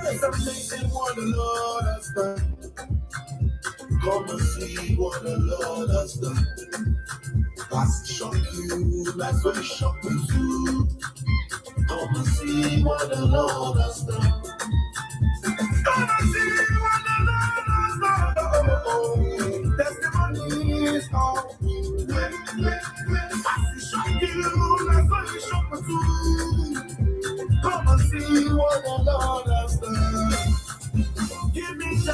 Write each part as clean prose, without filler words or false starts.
It's amazing what the Lord has done. Come and see what the Lord has done. That's shock you, that's what shock me too. Come and see what the Lord has done. Come and see what the Lord has done. Testimonies of that's shock you, that's what shock me too. Come and see what the Lord has done. Give me chance,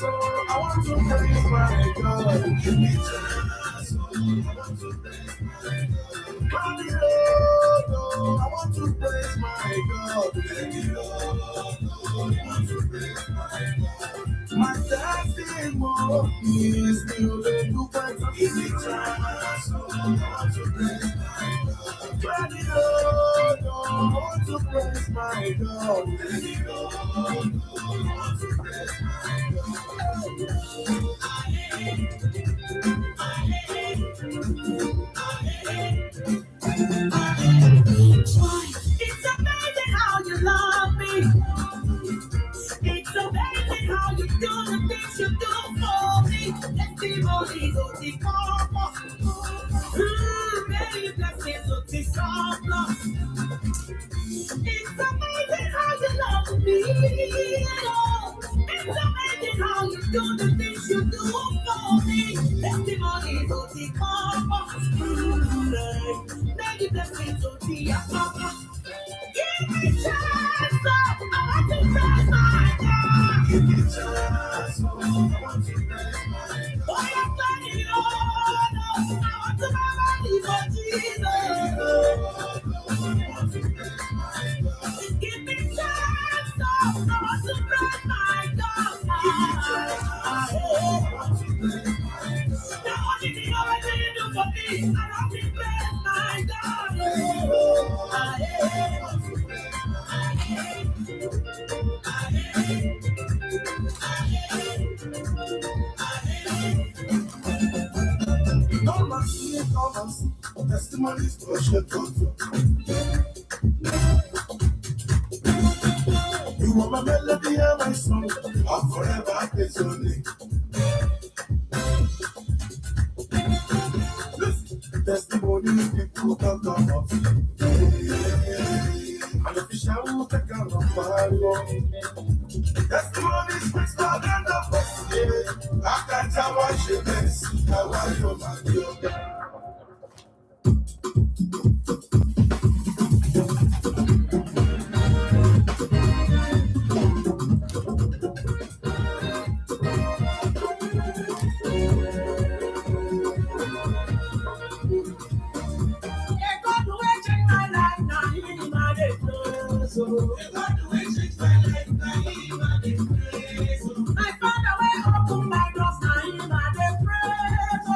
oh, I want to praise my God. Give me chance, oh, I want to praise my God. Call me Lord, oh, I want to praise my God. Give me Lord, oh, I want to praise my God. My testimony is still the good better. Give me chance, oh, I want to praise my God. Call me Lord, oh, I want to praise my God. Give me Lord, oh, I want to praise my God. It's amazing how you love me. It's amazing how you do the things you do for me. Testimonies of the purpose. Many blessings of the surplus. It's amazing how you love me. It's amazing how you do the things you do for me. Testimonies of the purpose. Many blessings of the surplus. Give me chance, I want to praise my God. Give me chance, I want to praise my God. Oh, you're funny, Lord, I want to believe for Jesus. Give me chance, I want to praise my God. Give me chance, I want to praise my God. The only thing I want to do for me, I want to praise my God. Come and see, testimonies to share God. You are my melody and my song. I'll forever praise your name. Listen, testimonies people can come up. And if you shall take out of fire, testimonies speaks more than the best. I can't tell what she makes. I want you, my dear. My father will open my doors, now him I dey praise.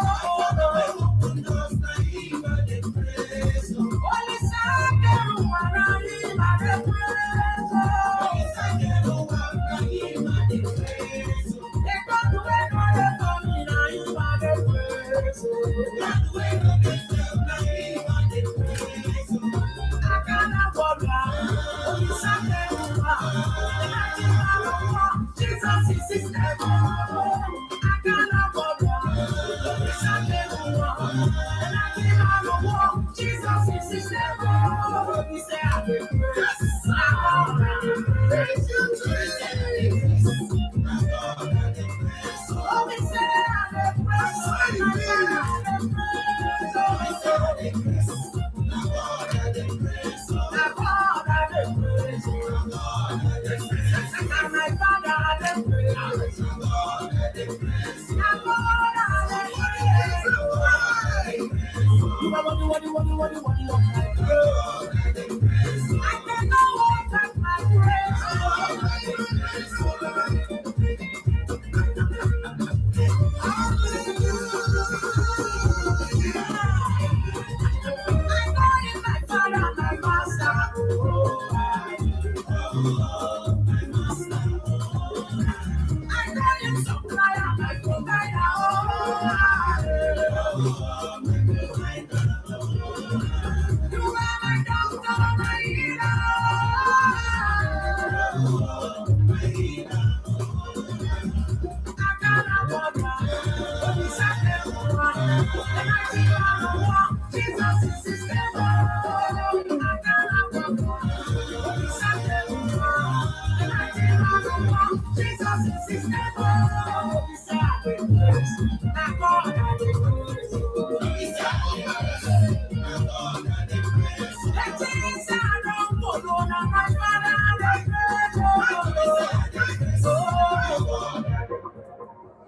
Holy Savior, around him I dey praise. They got the way no dey for me, now him I dey praise. I cannot forget. Jesus is his name. I cannot forget. Jesus is his name. He said, I will praise. Praise you, Jesus. Oh, he said, I will praise. My father, I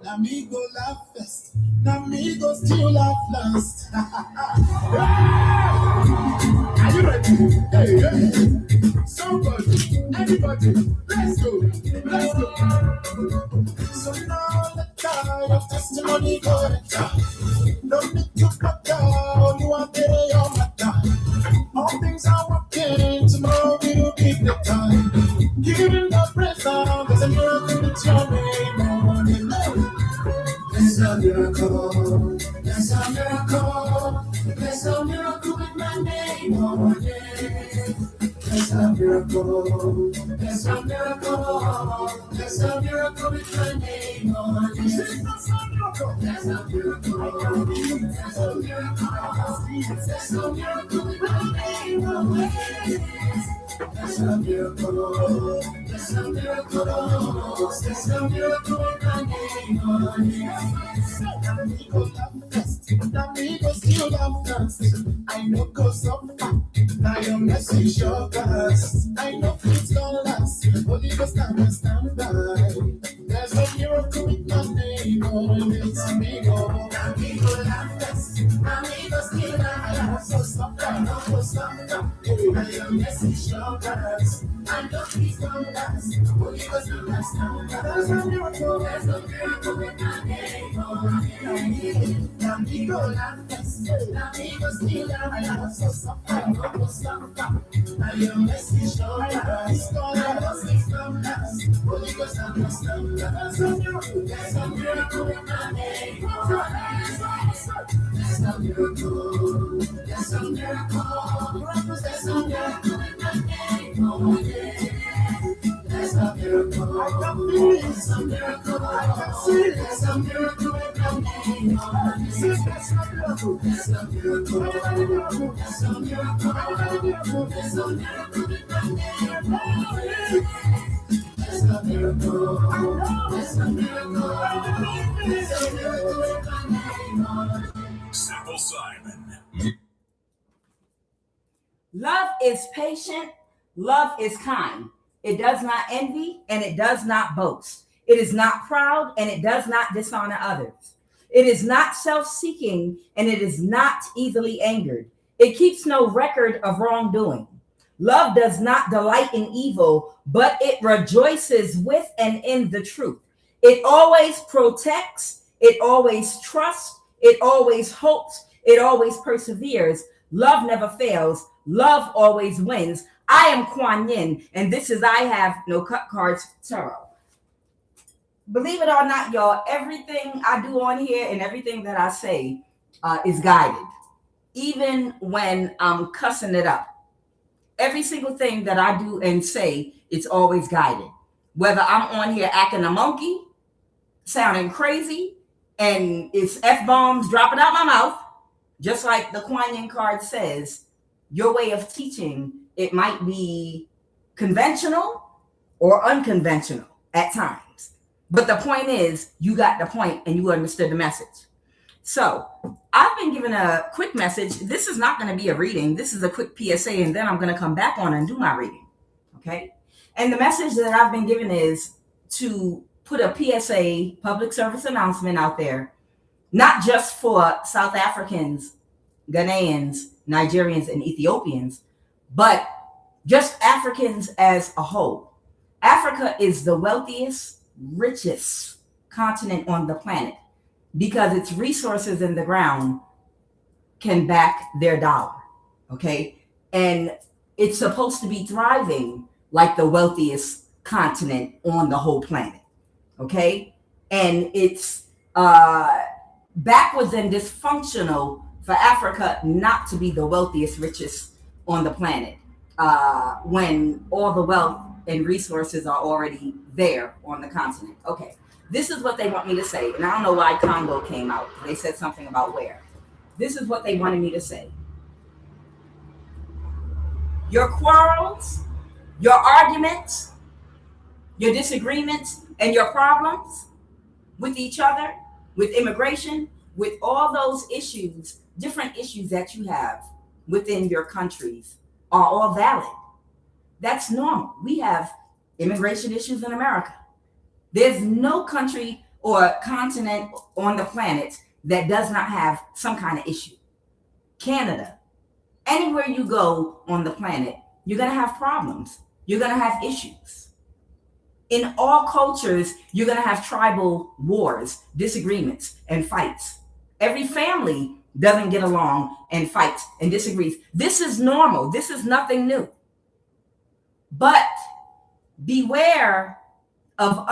Amigo laugh first, amigo still laugh last. Are you ready? Hey, hey. Somebody, anybody, let's go, let's go. So now the time of testimony go to God. Don't need to cut down, you are there, your matter. All things are working, tomorrow we will be the time. Give him the praise, there's a miracle with your name on it. There's a miracle, there's a miracle, there's a miracle with my name on it. There's a miracle, there's a miracle, there's a miracle with my name on it. There's a miracle, there's a miracle, there's a miracle with my name on it. There's a miracle, there's a miracle, there's a miracle with my name on it. Amigo love first, amigo still love first. I know goes so far, now your message your past. I know it's gonna last, Holy Ghost stand by. There's a miracle with my name on it. Amigo love first, amigo still love first. I know goes so far, now your message your past. I know it's gonna last, Holy Ghost stand by. There's a miracle with my name on it. Amigo love first, amigo still love first. I know goes so far, now your message your past. I know it's gonna last, Holy Ghost stand by. There's a miracle with my name on it. There's a miracle, there's a miracle, there's a miracle with my name on it. There's a miracle, I can feel it. There's a miracle, I can see it. There's a miracle with my name on it. There's a miracle, there's a miracle, there's a miracle, there's a miracle, there's a miracle with my name on it. There's a miracle, there's a miracle, there's a miracle with my name on it. Simple Simon. Love is patient. Love is kind. It does not envy and it does not boast. It is not proud and it does not dishonor others. It is not self-seeking and it is not easily angered. It keeps no record of wrongdoing. Love does not delight in evil, but it rejoices with and in the truth. It always protects. It always trusts. It always hopes. It always perseveres. Love never fails. Love always wins. I am QUAN, and this is I Have No Cut Cards Tarot. Believe it or not, y'all, everything I do on here and everything that I say is guided. Even when I'm cussing it up. Every single thing that I do and say, it's always guided. Whether I'm on here acting a monkey, sounding crazy, and it's F-bombs dropping out my mouth, just like the QUAN card says, your way of teaching, it might be conventional or unconventional at times. But the point is, you got the point and you understood the message. So I've been given a quick message. This is not going to be a reading. This is a quick PSA, and then I'm going to come back on and do my reading. Okay. And the message that I've been given is to put a PSA, public service announcement out there, not just for South Africans, Ghanaians, Nigerians, and Ethiopians, but just Africans as a whole. Africa is the wealthiest, richest continent on the planet because its resources in the ground can back their dollar, okay? And it's supposed to be thriving like the wealthiest continent on the whole planet, okay? And it's backwards and dysfunctional for Africa not to be the wealthiest, richest on the planet when all the wealth and resources are already there on the continent. Okay, this is what they want me to say. And I don't know why Congo came out. They said something about where. This is what they wanted me to say. Your quarrels, your arguments, your disagreements, and your problems with each other, with immigration, with all those issues, different issues that you have within your countries are all valid. That's normal. We have immigration issues in America. There's no country or continent on the planet that does not have some kind of issue. Canada, anywhere you go on the planet, you're going to have problems. You're going to have issues. In all cultures, you're going to have tribal wars, disagreements, and fights. Every family doesn't get along and fights and disagrees. This is normal. This is nothing new. But beware of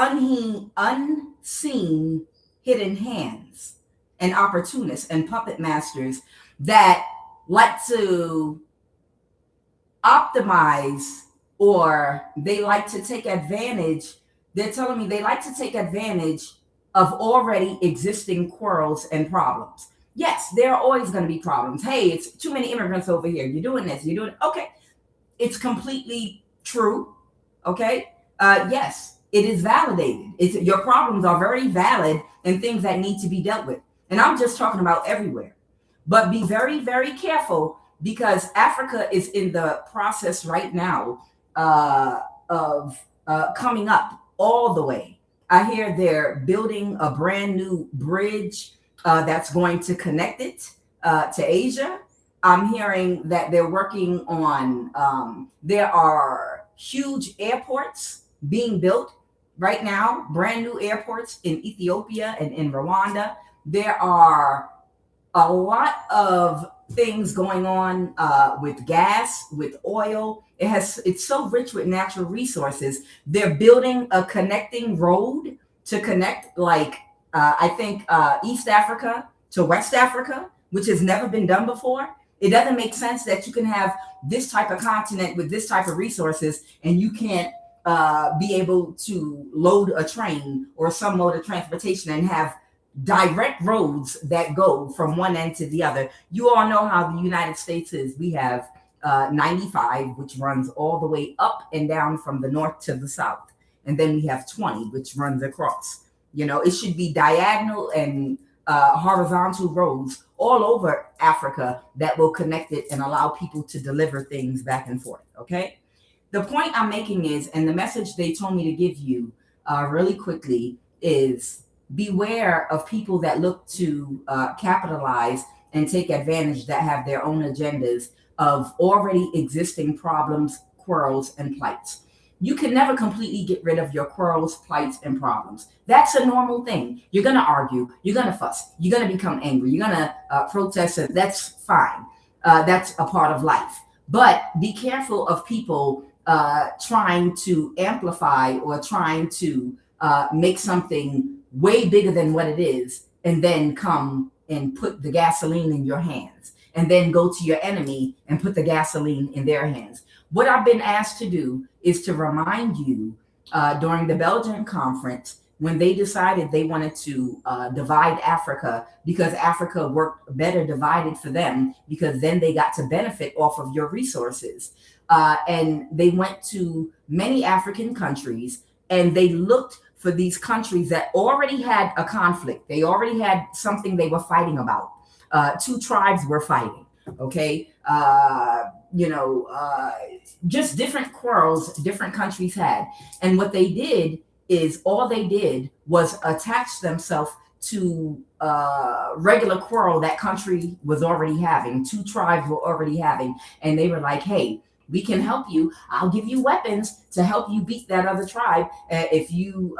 unseen hidden hands and opportunists and puppet masters that like to optimize, or they like to take advantage. They're telling me they like to take advantage of already existing quarrels and problems. Yes, there are always going to be problems. Hey, it's too many immigrants over here. You're doing this, you're doing, okay. It's completely true. Okay. Yes, it is validated. Your problems are very valid and things that need to be dealt with. And I'm just talking about everywhere. But be very, very careful because Africa is in the process right now of coming up all the way. I hear they're building a brand new bridge that's going to connect it to Asia. I'm hearing that they're working on, there are huge airports being built right now, brand new airports in Ethiopia and in Rwanda. There are a lot of things going on with gas, with oil. It's so rich with natural resources. They're building a connecting road to connect, like I think East Africa to West Africa, which has never been done before. It doesn't make sense that you can have this type of continent with this type of resources and you can't be able to load a train or some mode of transportation and have direct roads that go from one end to the other. You all know how the United States is. We have 95, which runs all the way up and down from the north to the south. And then we have 20, which runs across. You know, it should be diagonal and horizontal roads all over Africa that will connect it and allow people to deliver things back and forth. Okay. The point I'm making is, and the message they told me to give you really quickly is, beware of people that look to capitalize and take advantage, that have their own agendas of already existing problems, quarrels, and plights. You can never completely get rid of your quarrels, plights, and problems. That's a normal thing. You're going to argue. You're going to fuss. You're going to become angry. You're going to protest. And that's fine. That's a part of life. But be careful of people trying to amplify or trying to make something way bigger than what it is, and then come and put the gasoline in your hands, and then go to your enemy and put the gasoline in their hands. What I've been asked to do is to remind you during the Belgian conference, when they decided they wanted to divide Africa, because Africa worked better divided for them, because then they got to benefit off of your resources. And they went to many African countries and they looked for these countries that already had a conflict. They already had something they were fighting about. Two tribes were fighting, okay? Just different quarrels different countries had. And what they did is all they did was attach themselves to regular quarrel that country was already having, two tribes were already having, and they were like, hey, we can help you. I'll give you weapons to help you beat that other tribe if you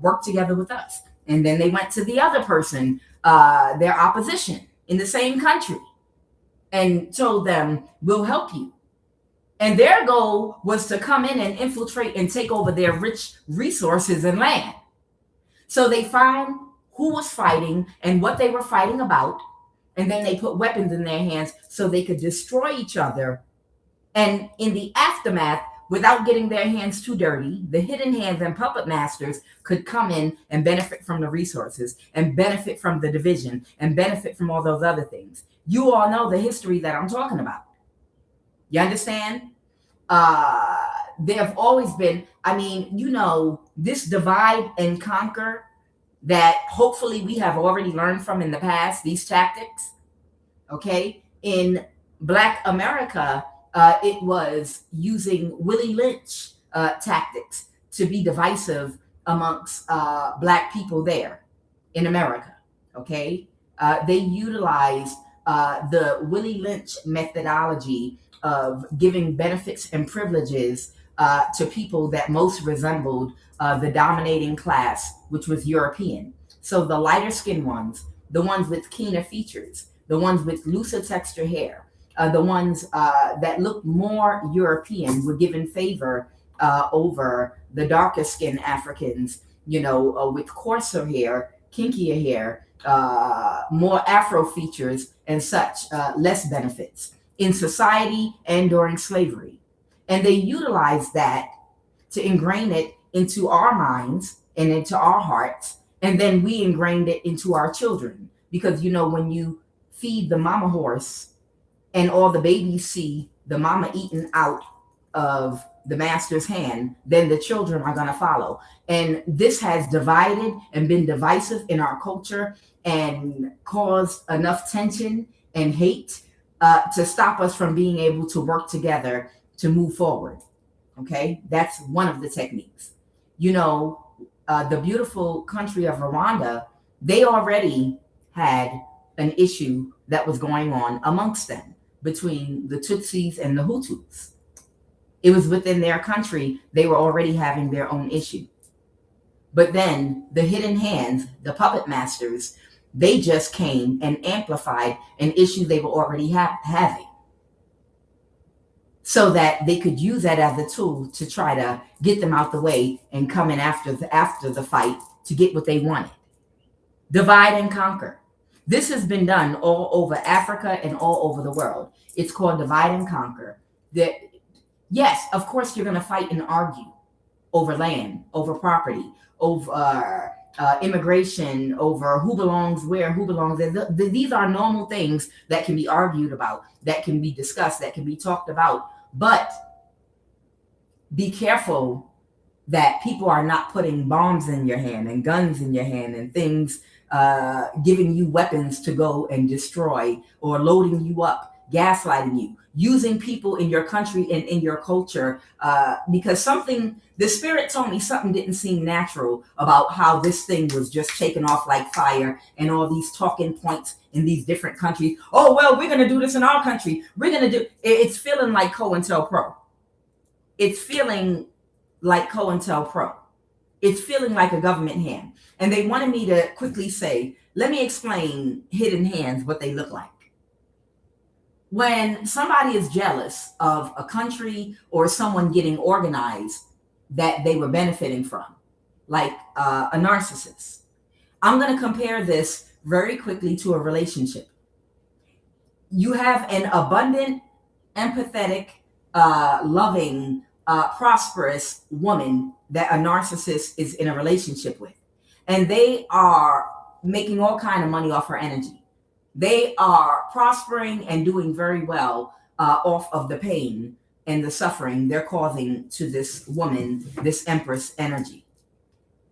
work together with us. And then they went to the other person, their opposition in the same country, and told them, we'll help you. And their goal was to come in and infiltrate and take over their rich resources and land. So they found who was fighting and what they were fighting about, and then they put weapons in their hands so they could destroy each other. And in the aftermath, without getting their hands too dirty, the hidden hands and puppet masters could come in and benefit from the resources and benefit from the division and benefit from all those other things. You all know the history that I'm talking about. You understand? There have always been, this divide and conquer that hopefully we have already learned from in the past, these tactics, okay? In Black America, it was using Willie Lynch tactics to be divisive amongst Black people there in America, okay? They utilized the Willie Lynch methodology of giving benefits and privileges to people that most resembled the dominating class, which was European. So the lighter skinned ones, the ones with keener features, the ones with looser texture hair, the ones that looked more European were given favor over the darker skinned Africans, with coarser hair, kinkier hair, more Afro features and such, less benefits in society and during slavery. And they utilized that to ingrain it into our minds and into our hearts. And then we ingrained it into our children. Because, when you feed the mama horse and all the babies see the mama eating out of the master's hand, then the children are going to follow. And this has divided and been divisive in our culture and caused enough tension and hate to stop us from being able to work together to move forward. Okay, that's one of the techniques. The beautiful country of Rwanda, they already had an issue that was going on amongst them between the Tutsis and the Hutus. It was within their country. They were already having their own issue. But then the hidden hands, the puppet masters, they just came and amplified an issue they were already having, so that they could use that as a tool to try to get them out the way and come in after the fight to get what they wanted. Divide and conquer. This has been done all over Africa and all over the world. It's called divide and conquer. Yes, of course, you're going to fight and argue over land, over property, over immigration, over who belongs where, who belongs there. These are normal things that can be argued about, that can be discussed, that can be talked about. But be careful that people are not putting bombs in your hand and guns in your hand and things, giving you weapons to go and destroy, or loading you up, gaslighting you, using people in your country and in your culture, because the spirit told me something didn't seem natural about how this thing was just taken off like fire, and all these talking points in these different countries. Oh, well, we're going to do this in our country. It's feeling like COINTELPRO. It's feeling like COINTELPRO. It's feeling like a government hand. And they wanted me to quickly say, let me explain hidden hands, what they look like. When somebody is jealous of a country or someone getting organized that they were benefiting from, like a narcissist, I'm going to compare this very quickly to a relationship. You have an abundant, empathetic, loving, prosperous woman that a narcissist is in a relationship with, and they are making all kind of money off her energy. They are prospering and doing very well off of the pain and the suffering they're causing to this woman, this empress energy.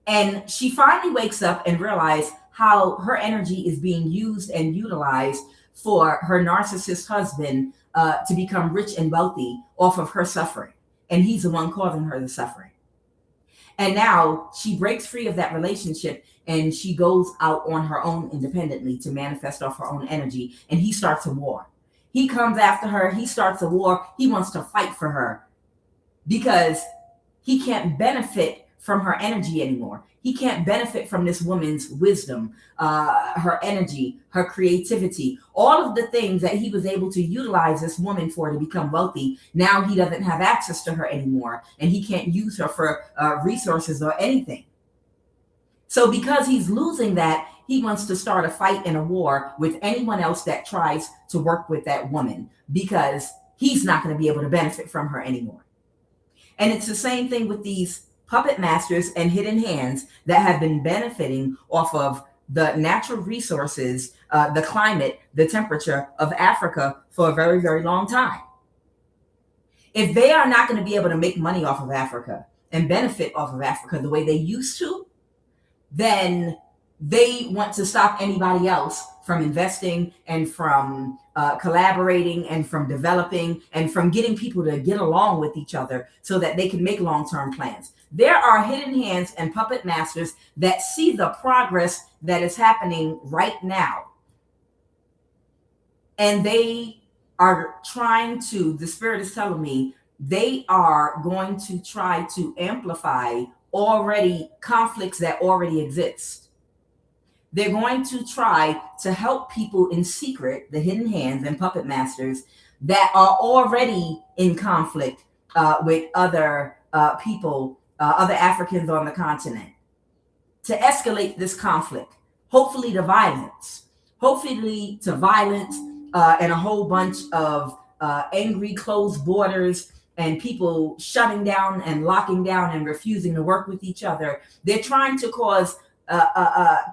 And she finally wakes up and realizes how her energy is being used and utilized for her narcissist husband to become rich and wealthy off of her suffering. And he's the one causing her the suffering. And now she breaks free of that relationship and she goes out on her own independently to manifest off her own energy. And he starts a war. He comes after her. He starts a war. He wants to fight for her because he can't benefit from her energy anymore. He can't benefit from this woman's wisdom, her energy, her creativity, all of the things that he was able to utilize this woman for to become wealthy. Now he doesn't have access to her anymore, and he can't use her for resources or anything. So because he's losing that, he wants to start a fight and a war with anyone else that tries to work with that woman because he's not going to be able to benefit from her anymore. And it's the same thing with these puppet masters and hidden hands that have been benefiting off of the natural resources, the climate, the temperature of Africa for a very, very long time. If they are not going to be able to make money off of Africa and benefit off of Africa the way they used to, then they want to stop anybody else from investing and from collaborating and from developing and from getting people to get along with each other so that they can make long-term plans. There are hidden hands and puppet masters that see the progress that is happening right now. And they are trying to, the spirit is telling me, they are going to try to amplify already conflicts that already exist. They're going to try to help people in secret, the hidden hands and puppet masters that are already in conflict with other people, other Africans on the continent, to escalate this conflict, hopefully to violence, and a whole bunch of angry closed borders and people shutting down and locking down and refusing to work with each other. They're trying to cause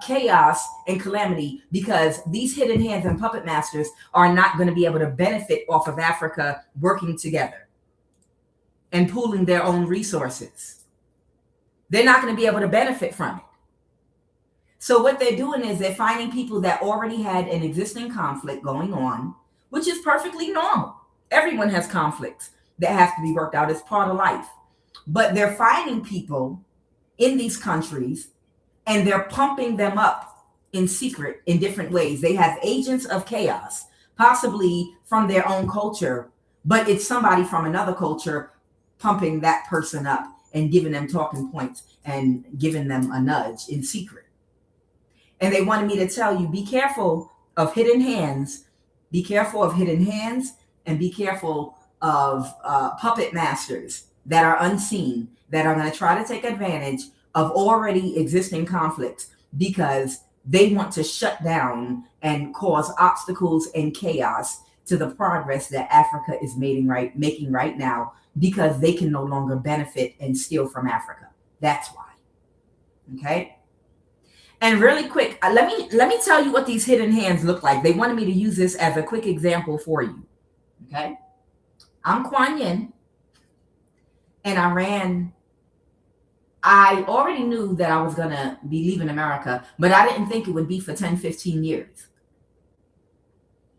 chaos and calamity because these hidden hands and puppet masters are not going to be able to benefit off of Africa working together and pooling their own resources. They're not going to be able to benefit from it. So what they're doing is they're finding people that already had an existing conflict going on, which is perfectly normal. Everyone has conflicts that have to be worked out. It's part of life. But they're finding people in these countries and they're pumping them up in secret in different ways. They have agents of chaos, possibly from their own culture, but it's somebody from another culture pumping that person up and giving them talking points and giving them a nudge in secret. And they wanted me to tell you, be careful of hidden hands. Be careful of hidden hands and be careful of puppet masters that are unseen, that are going to try to take advantage of already existing conflicts because they want to shut down and cause obstacles and chaos to the progress that Africa is making right now because they can no longer benefit and steal from Africa. That's why. Okay. And really quick, let me tell you what these hidden hands look like. They wanted me to use this as a quick example for you. Okay. I'm QUAN, and I already knew that I was going to be leaving America, but I didn't think it would be for 10, 15 years.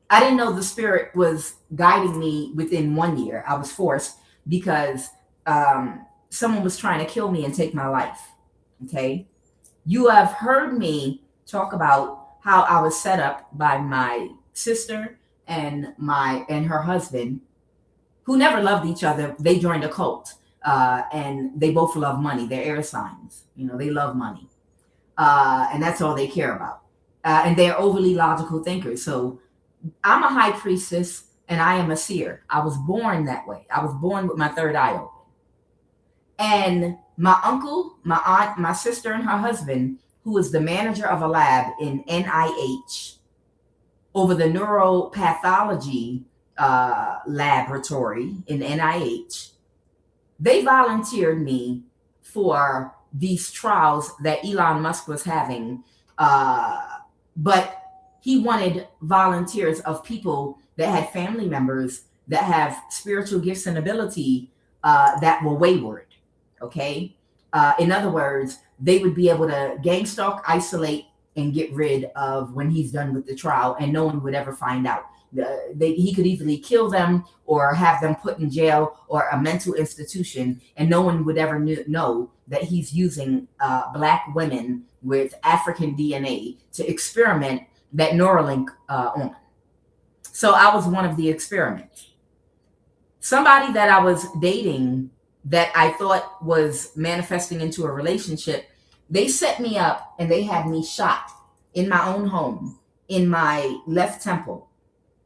I didn't know the spirit was guiding me within 1 year. I was forced because someone was trying to kill me and take my life. Okay. You have heard me talk about how I was set up by my sister and her husband, who never loved each other. They joined a cult, and they both love money. They're air signs. They love money, and that's all they care about. And they're overly logical thinkers. So I'm a high priestess, and I am a seer. I was born that way. I was born with my third eye open. And my uncle, my aunt, my sister, and her husband, who is the manager of a lab in NIH over the neuropathology laboratory in NIH, they volunteered me for these trials that Elon Musk was having. But he wanted volunteers of people that had family members that have spiritual gifts and ability that were wayward. Okay. In other words, they would be able to gang stalk, isolate, and get rid of when he's done with the trial, and no one would ever find out. he could easily kill them or have them put in jail or a mental institution, and no one would ever know that he's using Black women with African DNA to experiment that Neuralink on. So I was one of the experiments. Somebody that I was dating that I thought was manifesting into a relationship, they set me up and they had me shot in my own home in my left temple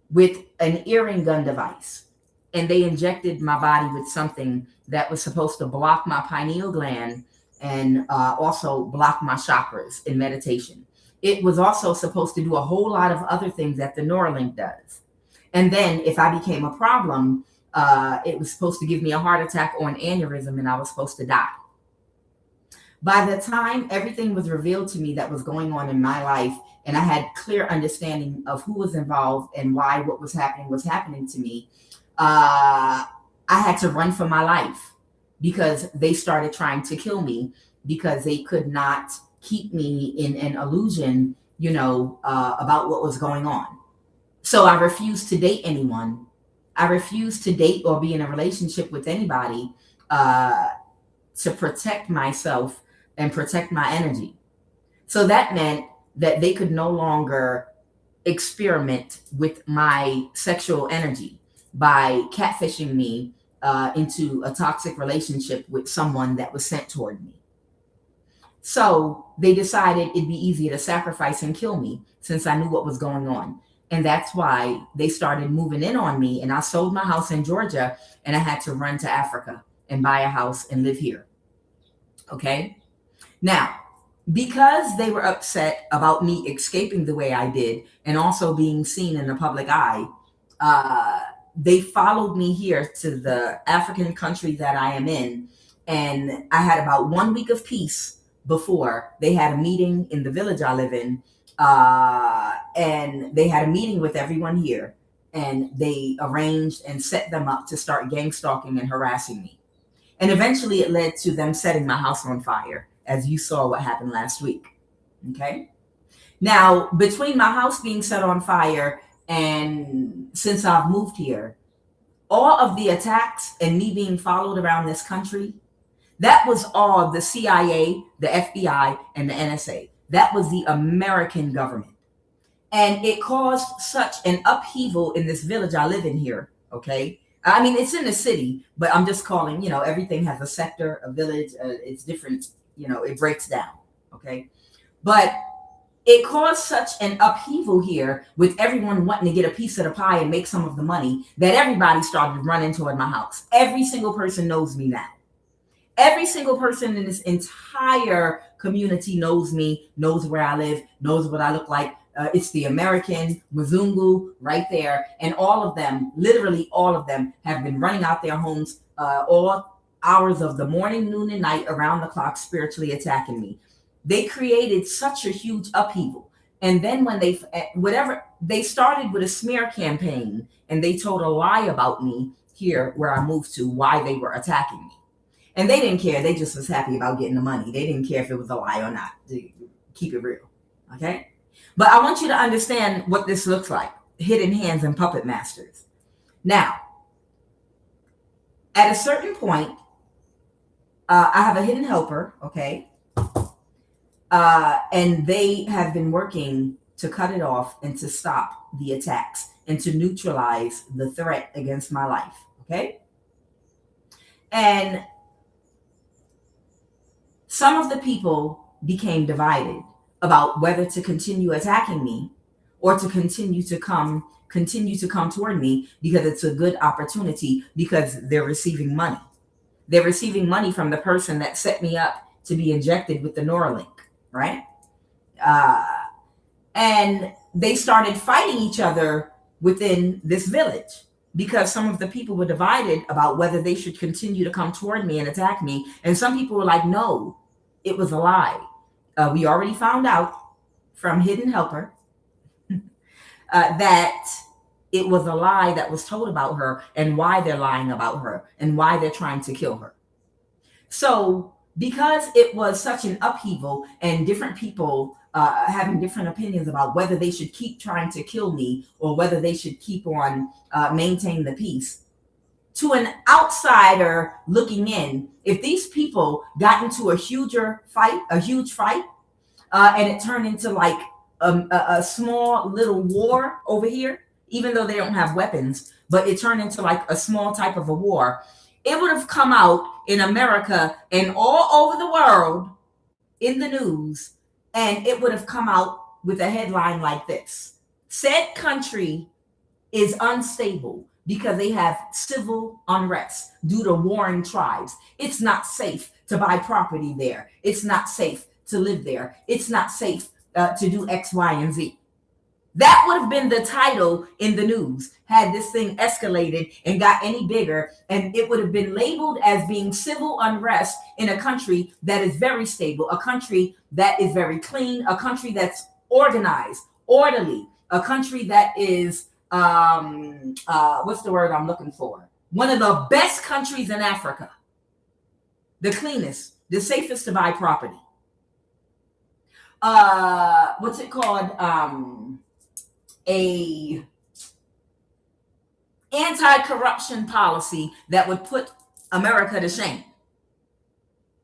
with an earring gun device. And they injected my body with something that was supposed to block my pineal gland and also block my chakras in meditation. It was also supposed to do a whole lot of other things that the Neuralink does. And then if I became a problem, it was supposed to give me a heart attack or an aneurysm and I was supposed to die. By the time everything was revealed to me that was going on in my life, and I had clear understanding of who was involved and why what was happening to me, I had to run for my life because they started trying to kill me because they could not keep me in an illusion, about what was going on. So I refused to date anyone. I refused to date or be in a relationship with anybody to protect myself and protect my energy. So that meant that they could no longer experiment with my sexual energy by catfishing me into a toxic relationship with someone that was sent toward me. So they decided it'd be easier to sacrifice and kill me since I knew what was going on. And that's why they started moving in on me. And I sold my house in Georgia and I had to run to Africa and buy a house and live here. Okay. Now, because they were upset about me escaping the way I did and also being seen in the public eye, they followed me here to the African country that I am in. And I had about 1 week of peace before they had a meeting in the village I live in. And they had a meeting with everyone here and they arranged and set them up to start gang stalking and harassing me. And eventually it led to them setting my house on fire, as you saw what happened last week. Okay. Now, between my house being set on fire and since I've moved here, all of the attacks and me being followed around this country, that was all the CIA, the FBI, and the NSA. That was the American government. And it caused such an upheaval in this village I live in here, okay? I mean, it's in the city, but I'm just calling, everything has a sector, a village, it's different, it breaks down, okay? But it caused such an upheaval here with everyone wanting to get a piece of the pie and make some of the money that everybody started running toward my house. Every single person knows me now. Every single person in this entire community knows me, knows where I live, knows what I look like. It's the American Mzungu right there. And all of them, literally all of them, have been running out their homes all hours of the morning, noon, and night around the clock, spiritually attacking me. They created such a huge upheaval. And then when they started with a smear campaign and they told a lie about me here where I moved to, why they were attacking me. And they didn't care. They just was happy about getting the money. They didn't care if it was a lie or not. Keep it real. Okay? But I want you to understand what this looks like. Hidden hands and puppet masters. Now, at a certain point, I have a hidden helper, okay? And they have been working to cut it off and to stop the attacks and to neutralize the threat against my life, okay? And some of the people became divided about whether to continue attacking me or to continue to come toward me because it's a good opportunity because they're receiving money. They're receiving money from the person that set me up to be injected with the Neuralink, right? And they started fighting each other within this village because some of the people were divided about whether they should continue to come toward me and attack me. And some people were like, no, it was a lie. We already found out from Hidden Helper that it was a lie that was told about her and why they're lying about her and why they're trying to kill her. So because it was such an upheaval and different people having different opinions about whether they should keep trying to kill me or whether they should keep on maintaining the peace. To an outsider looking in, if these people got into a huge fight, and it turned into like a small little war over here, even though they don't have weapons, but it turned into like a small type of a war, it would have come out in America and all over the world in the news, and it would have come out with a headline like this: said country is unstable because they have civil unrest due to warring tribes. It's not safe to buy property there. It's not safe to live there. It's not safe to do X, Y, and Z. That would have been the title in the news had this thing escalated and got any bigger, and it would have been labeled as being civil unrest in a country that is very stable, a country that is very clean, a country that's organized, orderly, a country that is what's the word I'm looking for? One of the best countries in Africa, the cleanest, the safest to buy property. What's it called? A anti-corruption policy that would put America to shame.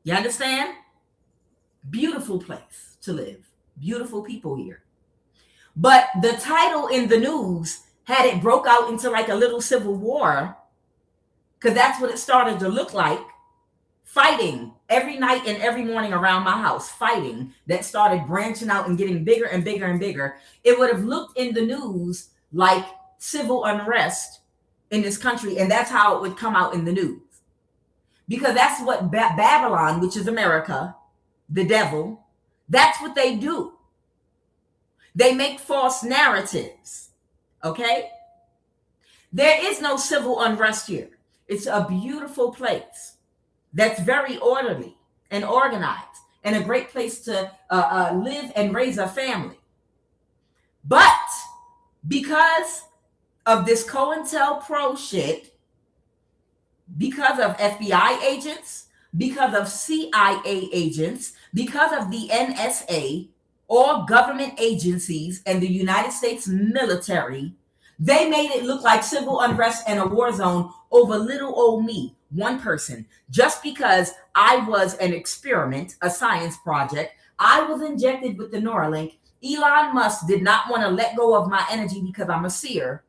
You understand? Beautiful place to live. Beautiful people here. But the title in the news had it broke out into like a little civil war, because that's what it started to look like. Fighting every night and every morning around my house, fighting that started branching out and getting bigger and bigger and bigger. It would have looked in the news like civil unrest in this country, and that's how it would come out in the news. Because that's what Babylon, which is America, the devil, that's what they do. They make false narratives, okay? There is no civil unrest here. It's a beautiful place that's very orderly and organized and a great place to live and raise a family. But because of this COINTELPRO shit, because of FBI agents, because of CIA agents, because of the NSA, all government agencies and the United States military, they made it look like civil unrest and a war zone over little old me, one person. Just because I was an experiment, a science project, I was injected with the Neuralink. Elon Musk did not want to let go of my energy because I'm a seer.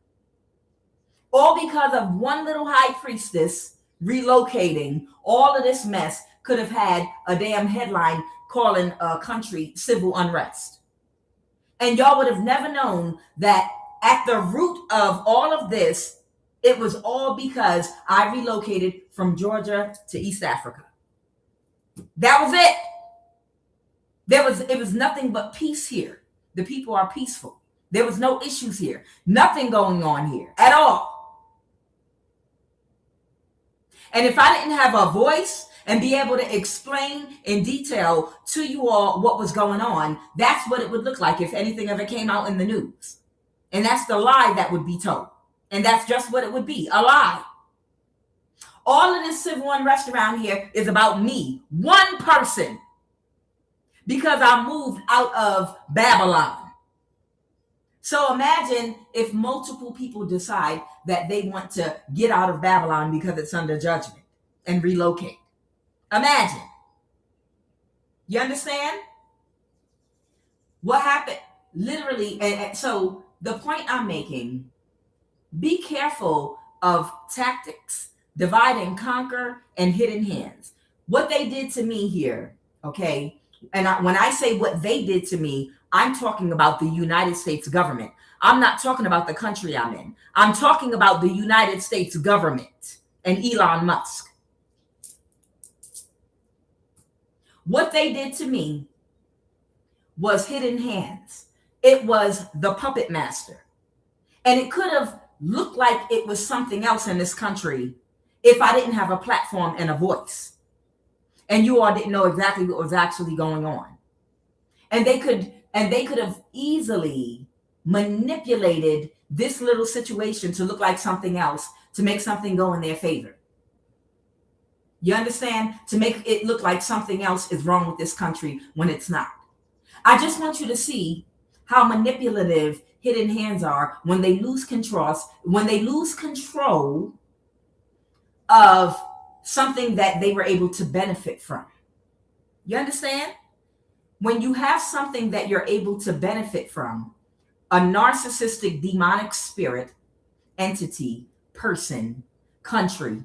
All because of one little high priestess relocating, all of this mess could have had a damn headline calling a country civil unrest. And y'all would have never known that at the root of all of this, it was all because I relocated from Georgia to East Africa. That was it. It was nothing but peace here. The people are peaceful. There was no issues here. Nothing going on here at all. And if I didn't have a voice and be able to explain in detail to you all what was going on, that's what it would look like if anything ever came out in the news. And that's the lie that would be told. And that's just what it would be, a lie. All of this civil unrest around here is about me, one person, because I moved out of Babylon. So imagine if multiple people decide that they want to get out of Babylon because it's under judgment and relocate. Imagine. You understand? What happened? Literally, and so the point I'm making, be careful of tactics, divide and conquer, and hidden hands. What they did to me here, okay? And when I say what they did to me, I'm talking about the United States government. I'm not talking about the country I'm in. I'm talking about the United States government and Elon Musk. What they did to me was hidden hands. It was the puppet master. And it could have looked like it was something else in this country if I didn't have a platform and a voice. And you all didn't know exactly what was actually going on. And they could have easily manipulated this little situation to look like something else, to make something go in their favor. You understand? To make it look like something else is wrong with this country when it's not. I just want you to see how manipulative hidden hands are when they lose control, of something that they were able to benefit from. You understand? When you have something that you're able to benefit from, a narcissistic demonic spirit, entity, person, country,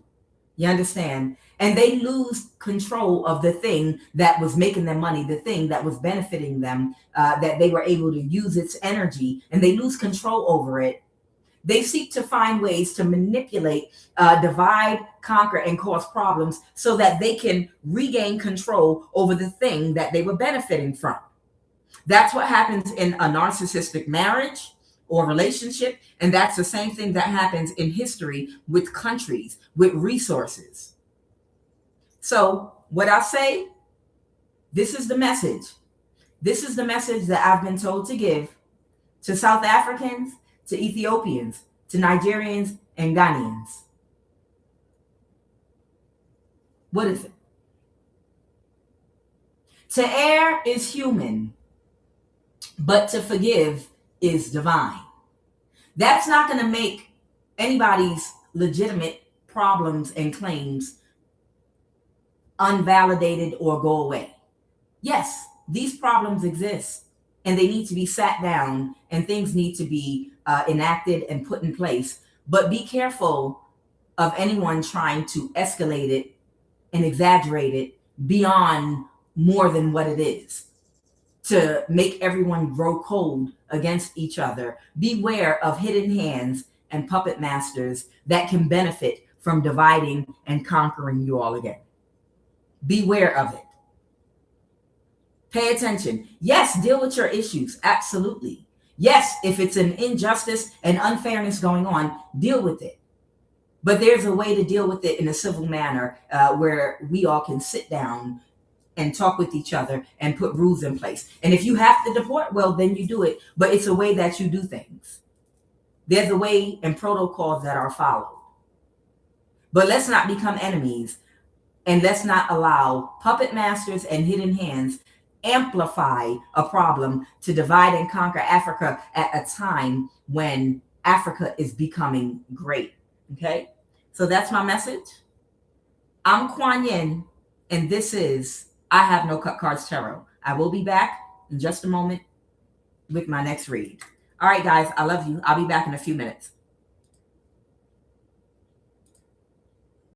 you understand? And they lose control of the thing that was making them money, the thing that was benefiting them, that they were able to use its energy, and they lose control over it. They seek to find ways to manipulate, divide, conquer, and cause problems so that they can regain control over the thing that they were benefiting from. That's what happens in a narcissistic marriage or relationship. And that's the same thing that happens in history with countries, with resources. So what I say, this is the message. This is the message that I've been told to give to South Africans, to Ethiopians, to Nigerians, and Ghanians. What is it? To err is human, but to forgive is divine. That's not going to make anybody's legitimate problems and claims unvalidated or go away. Yes, these problems exist and they need to be sat down and things need to be enacted and put in place. But be careful of anyone trying to escalate it and exaggerate it beyond more than what it is, to make everyone grow cold against each other. Beware of hidden hands and puppet masters that can benefit from dividing and conquering you all again. Beware of it. Pay attention. Yes, deal with your issues. Absolutely. Yes, if it's an injustice and unfairness going on, deal with it. But there's a way to deal with it in a civil manner where we all can sit down and talk with each other and put rules in place. And if you have to deport, well, then you do it. But it's a way that you do things. There's a way and protocols that are followed. But let's not become enemies, and let's not allow puppet masters and hidden hands amplify a problem to divide and conquer Africa at a time when Africa is becoming great. Okay? So that's my message. I'm QUAN, and this is I Have No Cut Cards Tarot. I will be back in just a moment with my next read. All right, guys, I love you. I'll be back in a few minutes.